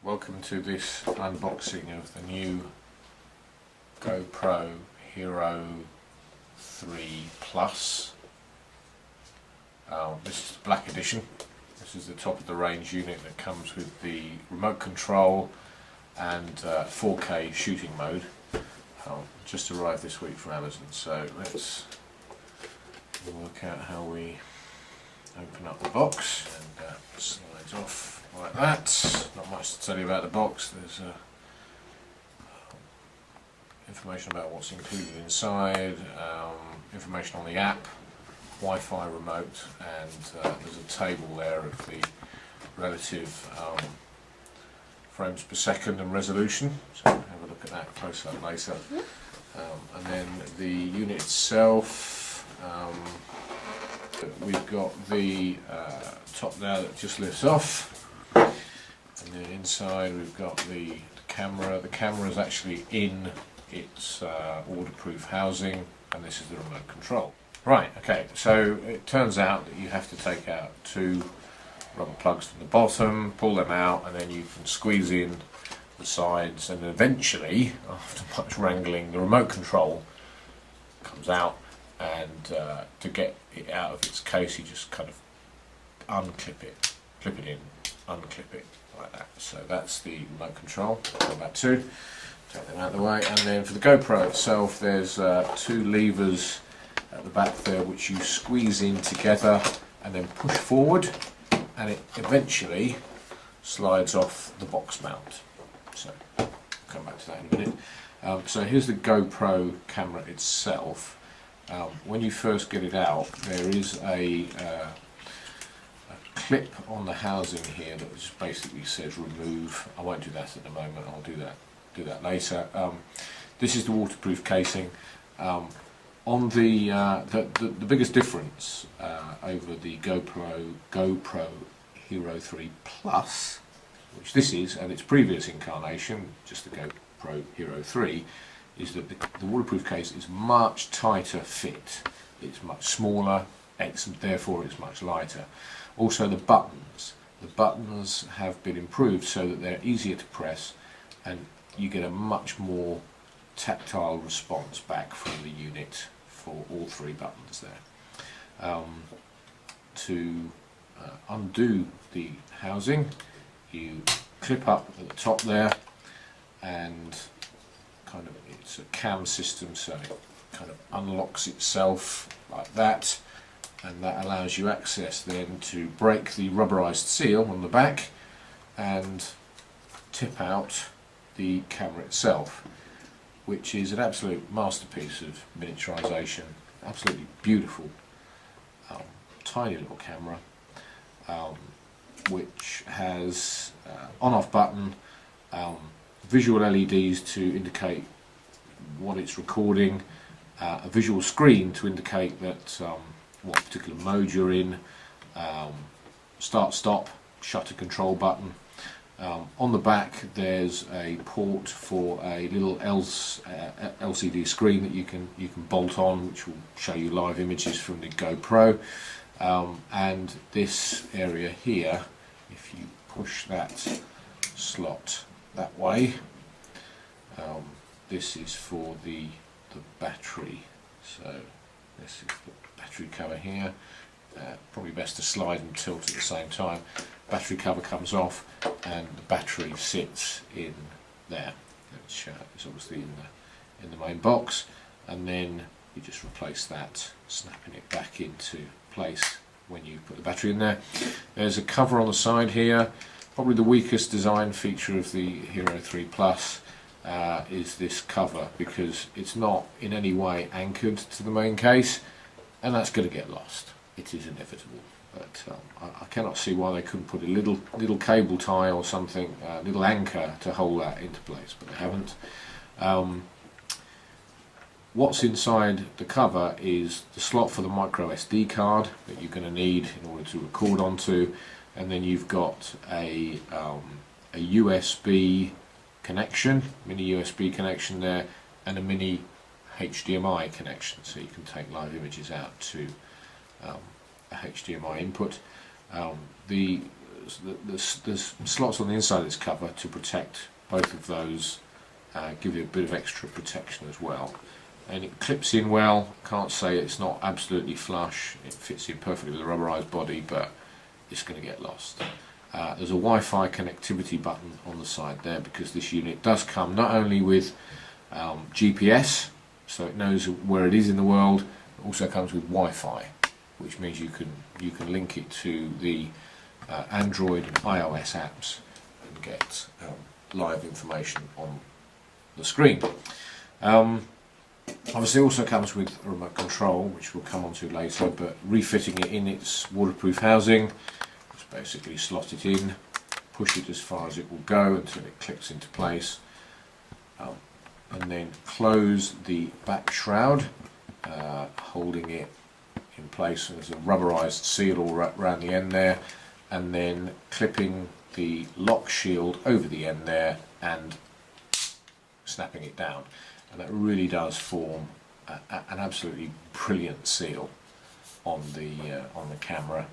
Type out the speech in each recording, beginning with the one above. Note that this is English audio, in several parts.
Welcome to this unboxing of the new GoPro Hero 3 Plus. This is the black edition. This is the top of the range unit that comes with the remote control and 4K shooting mode. Just arrived this week from Amazon, so let's work out how we open up the box. And slides off like that. Not much to tell you about the box. There's information about what's included inside, information on the app, Wi-Fi remote, and there's a table there of the relative frames per second and resolution. So we'll have a look at that close up later. And then the unit itself, we've got the top there that just lifts off. And then inside we've got the camera. The camera is actually in its waterproof housing, and this is the remote control. Right, okay, so it turns out that you have to take out two rubber plugs from the bottom, pull them out, and then you can squeeze in the sides, and eventually, after much wrangling, the remote control comes out, and to get it out of its case you just kind of unclip it, clip it in, unclip it, like that. So that's the remote control. Go back to, take them out of the way, and then for the GoPro itself there's two levers at the back there which you squeeze in together and then push forward, and it eventually slides off the box mount. So I'll come back to that in a minute. So here's the GoPro camera itself. When you first get it out, there is a clip on the housing here that just basically says remove. I won't do that at the moment, I'll do that later. This is the waterproof casing. On the biggest difference over the GoPro Hero 3 Plus, which this is, and its previous incarnation, just the GoPro Hero 3, is that the waterproof case is much tighter fit. It's much smaller, and therefore it's much lighter. Also the buttons have been improved so that they're easier to press, and you get a much more tactile response back from the unit for all three buttons there. To undo the housing, you clip up at the top there, and kind of it's a cam system, so it kind of unlocks itself like that, and that allows you access then to break the rubberized seal on the back and tip out the camera itself, which is an absolute masterpiece of miniaturization. Absolutely beautiful, tiny little camera, which has on-off button, visual LEDs to indicate what it's recording, a visual screen to indicate that what particular mode you're in, start stop, shutter control button. On the back there's a port for a little LCD screen that you can bolt on, which will show you live images from the GoPro. And this area here, if you push that slot that way, this is for the battery. So this is the battery cover here. Probably best to slide and tilt at the same time. Battery cover comes off and the battery sits in there, which is obviously in the main box, and then you just replace that, snapping it back into place when you put the battery in there. There's a cover on the side here. Probably the weakest design feature of the Hero 3 Plus is this cover, because it's not in any way anchored to the main case, and that's going to get lost. It is inevitable, but I cannot see why they couldn't put a little cable tie or something, a little anchor to hold that into place, but they haven't. What's inside the cover is the slot for the micro SD card that you're going to need in order to record onto, and then you've got a USB connection, mini USB connection there, and a mini HDMI connection, so you can take live images out to a HDMI input. The there's slots on the inside of this cover to protect both of those, give you a bit of extra protection as well. And it clips in well. Can't say it's not absolutely flush. It fits in perfectly with the rubberized body, but it's going to get lost. There's a Wi-Fi connectivity button on the side there, because this unit does come not only with GPS, so it knows where it is in the world, it also comes with Wi-Fi, which means you can link it to the Android and iOS apps and get live information on the screen. Obviously, it also comes with a remote control, which we'll come on to later, but refitting it in its waterproof housing, just basically slot it in, push it as far as it will go until it clicks into place, and then close the back shroud, holding it in place. There's a rubberized seal all around the end there, and then clipping the lock shield over the end there and snapping it down. And that really does form an absolutely brilliant seal on the camera.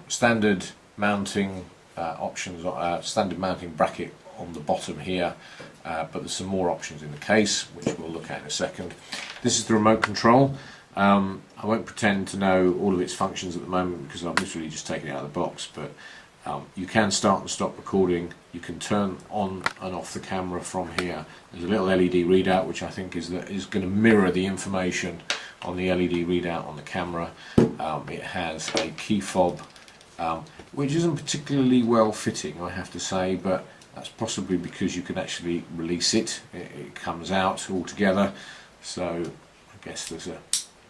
Standard mounting options, standard mounting bracket on the bottom here, but there's some more options in the case, which we'll look at in a second. This is the remote control. I won't pretend to know all of its functions at the moment, because I've literally just taken it out of the box, but you can start and stop recording. You can turn on and off the camera from here. There's a little LED readout, which I think is going to mirror the information on the LED readout on the camera. It has a key fob, which isn't particularly well fitting, I have to say, but that's possibly because you can actually release it. It comes out all together, so I guess there's a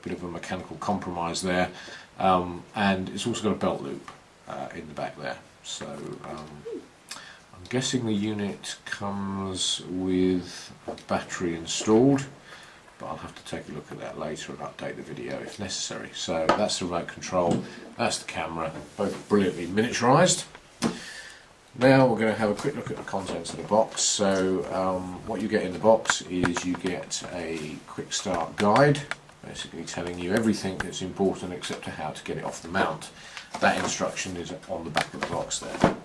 bit of a mechanical compromise there. And it's also got a belt loop in the back there. So I'm guessing the unit comes with a battery installed, but I'll have to take a look at that later and update the video if necessary. So that's the remote control, that's the camera, both brilliantly miniaturized. Now we're going to have a quick look at the contents of the box. So what you get in the box is you get a quick start guide, basically telling you everything that's important except to how to get it off the mount. That instruction is on the back of the box there.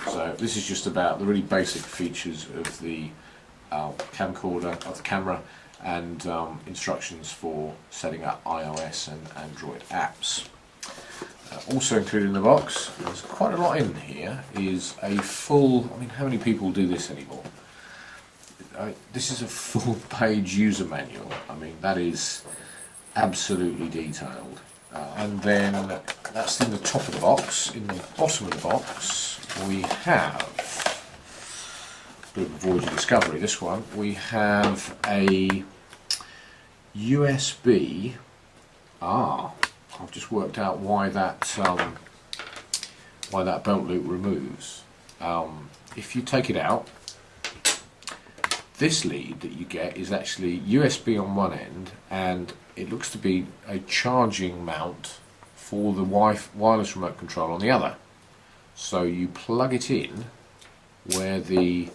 So this is just about the really basic features of the camcorder, of the camera, and instructions for setting up iOS and Android apps. Also included in the box, there's quite a lot in here, is a full, I mean, how many people do this anymore? This is a full page user manual. I mean, that is absolutely detailed. And then that's in the top of the box. In the bottom of the box we have, a bit of a voyage of discovery this one, we have a USB, I've just worked out why that belt loop removes. If you take it out, this lead that you get is actually USB on one end, and it looks to be a charging mount for the wireless remote control on the other. So you plug it in where the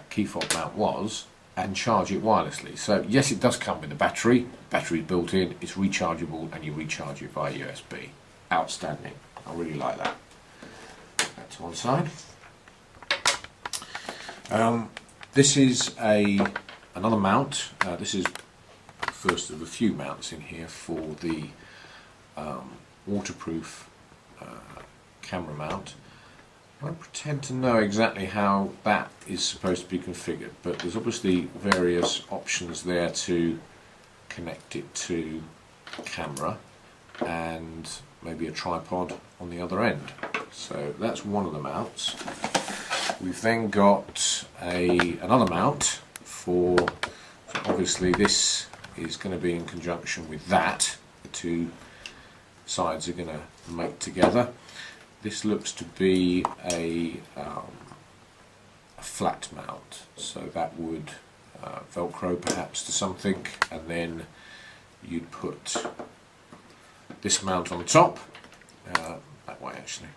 key fob mount was and charge it wirelessly. So yes, it does come with a battery. Battery is built in, it's rechargeable, and you recharge it via USB. Outstanding. I really like that. That to one side. This is another mount. This is the first of a few mounts in here for the waterproof camera mount. I don't pretend to know exactly how that is supposed to be configured, but there's obviously various options there to connect it to camera and maybe a tripod on the other end. So that's one of the mounts. We've then got another mount for, so obviously this is going to be in conjunction with that. The two sides are going to mate together. This looks to be a flat mount, so that would velcro perhaps to something, and then you'd put this mount on top, that way actually,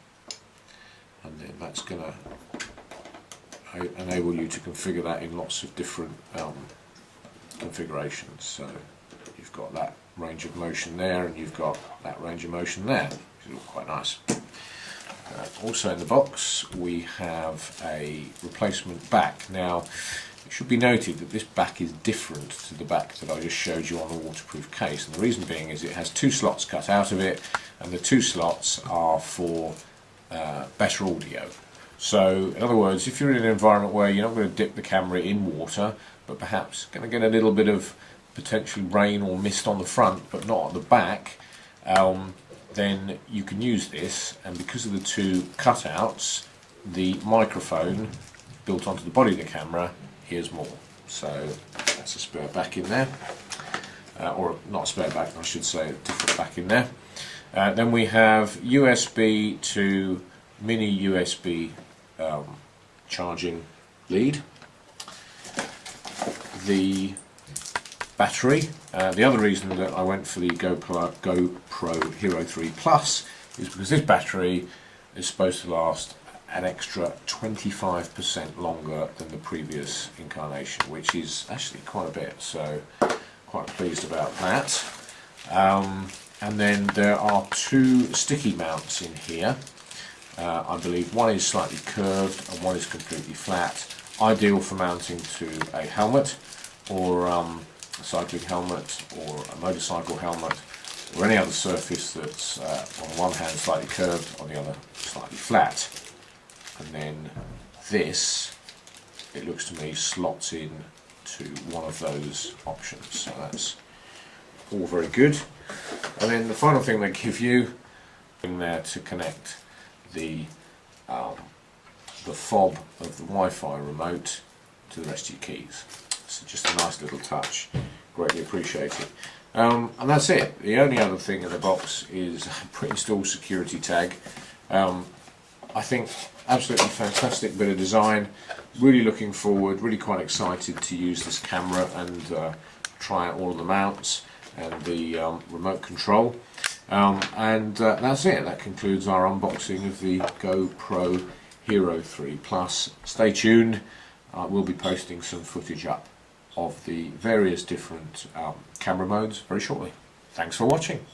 and then that's going to enable you to configure that in lots of different configurations. So you've got that range of motion there, and you've got that range of motion there, which look quite nice. Also in the box we have a replacement back. Now it should be noted that this back is different to the back that I just showed you on the waterproof case, and the reason being is it has two slots cut out of it, and the two slots are for better audio. So in other words, if you're in an environment where you're not going to dip the camera in water, but perhaps going to get a little bit of potential rain or mist on the front but not at the back, then you can use this, and because of the two cutouts, the microphone built onto the body of the camera hears more. So that's a spare back in there, or not a spare back, I should say, a different back in there. Then we have USB to mini USB charging lead. The battery. The other reason that I went for the GoPro Hero 3 Plus is because this battery is supposed to last an extra 25% longer than the previous incarnation, which is actually quite a bit, so quite pleased about that. And then there are two sticky mounts in here. I believe one is slightly curved and one is completely flat, ideal for mounting to a helmet, or a cycling helmet, or a motorcycle helmet, or any other surface that's on one hand slightly curved, on the other slightly flat. And then this, it looks to me, slots in to one of those options, so that's all very good. And then the final thing they give you in there to connect the fob of the Wi-Fi remote to the rest of your keys. So just a nice little touch, greatly appreciated. And that's it. The only other thing in the box is a pre-installed security tag. I think absolutely fantastic bit of design. Really looking forward, really quite excited to use this camera and try out all of the mounts and the remote control. That's it. That concludes our unboxing of the GoPro Hero 3 Plus. Stay tuned. We'll be posting some footage up of the various different camera modes very shortly. Thanks for watching.